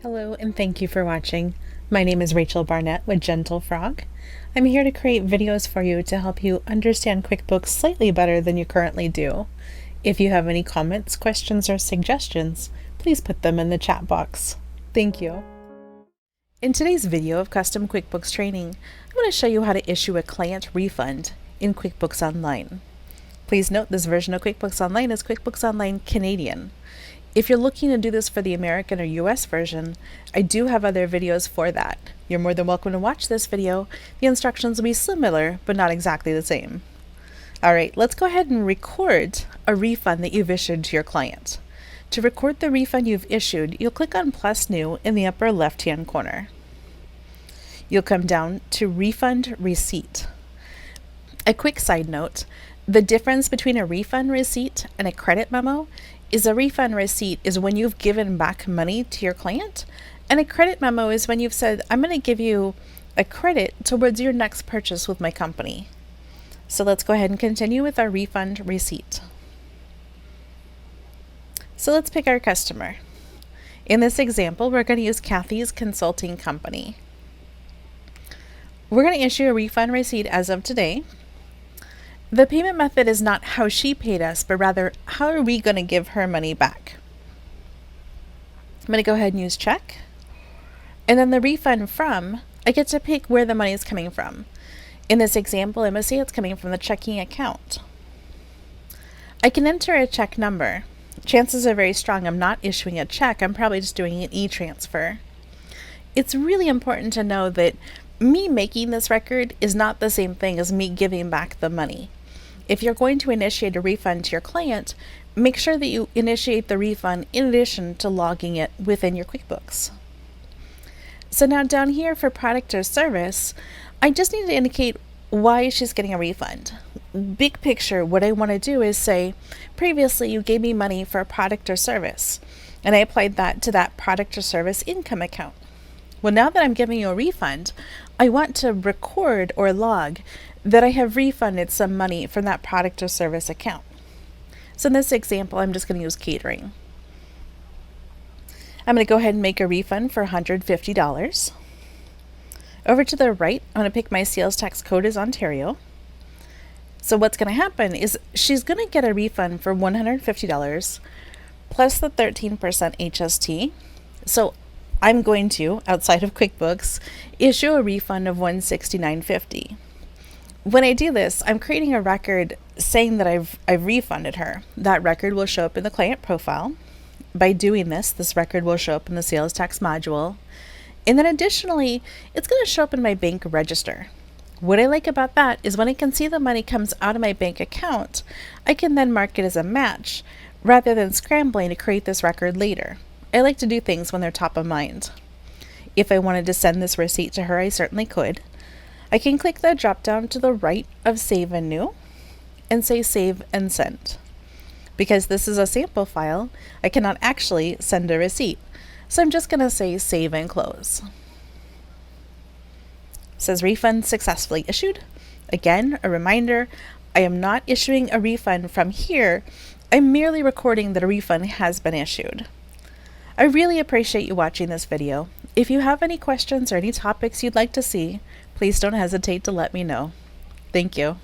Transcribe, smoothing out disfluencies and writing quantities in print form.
Hello and thank you for watching. My name is Rachel Barnett with Gentle Frog. I'm here to create videos for you to help you understand QuickBooks slightly better than you currently do. If you have any comments, questions, or suggestions, please put them in the chat box. Thank you. In today's video of custom QuickBooks training, I'm going to show you how to issue a client refund in QuickBooks Online. Please note this version of QuickBooks Online is QuickBooks Online Canadian. If you're looking to do this for the American or US version, I do have other videos for that. You're more than welcome to watch this video. The instructions will be similar, but not exactly the same. Alright, let's go ahead and record a refund that you've issued to your client. To record the refund you've issued, you'll click on Plus New in the upper left-hand corner. You'll come down to Refund Receipt. A quick side note, the difference between a refund receipt and a credit memo is a refund receipt is when you've given back money to your client, and a credit memo is when you've said, I'm going to give you a credit towards your next purchase with my company. So let's go ahead and continue with our refund receipt. So let's pick our customer. In this example, we're going to use Kathy's Consulting Company. We're going to issue a refund receipt as of today. The payment method is not how she paid us, but rather how are we going to give her money back. I'm going to go ahead and use check. And then the refund from, I get to pick where the money is coming from. In this example, I'm going to say it's coming from the checking account. I can enter a check number. Chances are very strong I'm not issuing a check, I'm probably just doing an e-transfer. It's really important to know that me making this record is not the same thing as me giving back the money. If you're going to initiate a refund to your client, make sure that you initiate the refund in addition to logging it within your QuickBooks. So now down here for product or service, I just need to indicate why she's getting a refund. Big picture, what I want to do is say, previously you gave me money for a product or service, and I applied that to that product or service income account. Well, now that I'm giving you a refund, I want to record or log that I have refunded some money from that product or service account. So in this example, I'm just going to use catering. I'm going to go ahead and make a refund for $150. Over to the right, I'm going to pick my sales tax code as Ontario. So what's going to happen is she's going to get a refund for $150 plus the 13% HST. So I'm going to, outside of QuickBooks, issue a refund of $169.50. When I do this, I'm creating a record saying that I've refunded her. That record will show up in the client profile. By doing this record will show up in the sales tax module. And then additionally, it's going to show up in my bank register. What I like about that is when I can see the money comes out of my bank account, I can then mark it as a match rather than scrambling to create this record later. I like to do things when they're top of mind. If I wanted to send this receipt to her, I certainly could. I can click the drop down to the right of Save and New and say Save and Send. Because this is a sample file, I cannot actually send a receipt. So I'm just going to say Save and Close. It says refund successfully issued. Again, a reminder, I am not issuing a refund from here. I'm merely recording that a refund has been issued. I really appreciate you watching this video. If you have any questions or any topics you'd like to see, please don't hesitate to let me know. Thank you.